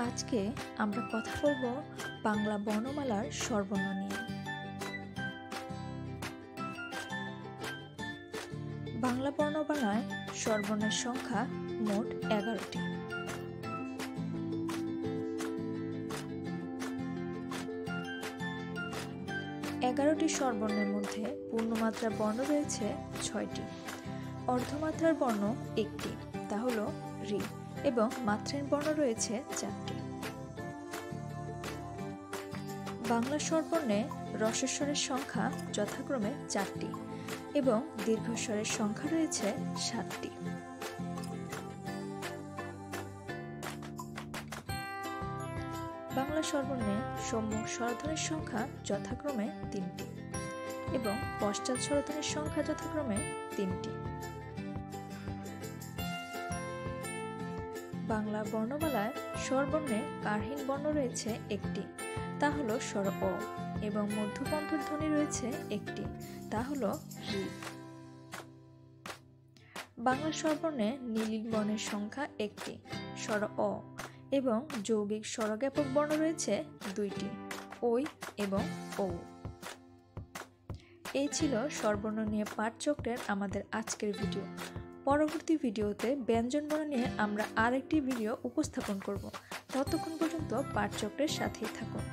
আজকে আমরা কথা বলবো বাংলা বর্ণমালার স্বরবর্ণ নিয়ে। বাংলা বর্ণমালায় স্বরবর্ণের সংখ্যা মোট 11টি। এগারোটি স্বরবর্ণের মধ্যে পূর্ণমাত্রার বর্ণ রয়েছে 6টি, অর্ধমাত্রার বর্ণ 1টি, তা হলো ঋ, এবং মাত্রাহীন বর্ণ রয়েছে 4টি। বাংলা স্বরবর্ণে রসস্বরের সংখ্যা যথাক্রমে 4টি এবং দীর্ঘস্বরের সংখ্যা রয়েছে 7টি। বাংলা স্বরবর্ণে সম্মুখ স্বরধ্বনির সংখ্যা যথাক্রমে 3টি এবং পশ্চাৎ স্বরধ্বনির সংখ্যা যথাক্রমে 3টি। বাংলা বর্ণমালায় স্বরবর্ণে কারহীন বর্ণ রয়েছে 1টি, তা হলো স্বর অ, এবং মধ্যকণ্ঠের ধ্বনি রয়েছে 1টি, তা হলো ঋ। বাংলা স্বরবর্ণে নীলিল বর্ণের সংখ্যা 1টি, স্বর অ, এবং যৌগিক স্বরজ্ঞাপক বর্ণ রয়েছে 2টি, ঐ এবং ঔ। এই ছিল স্বরবর্ণ নিয়ে পাঠচক্রের আমাদের আজকের ভিডিও। পরবর্তী ভিডিওতে ব্যঞ্জনবর্ণ নিয়ে আমরা আরেকটি ভিডিও উপস্থাপন করব। ততক্ষণ পর্যন্ত পাঠচক্রের সাথেই থাকুন।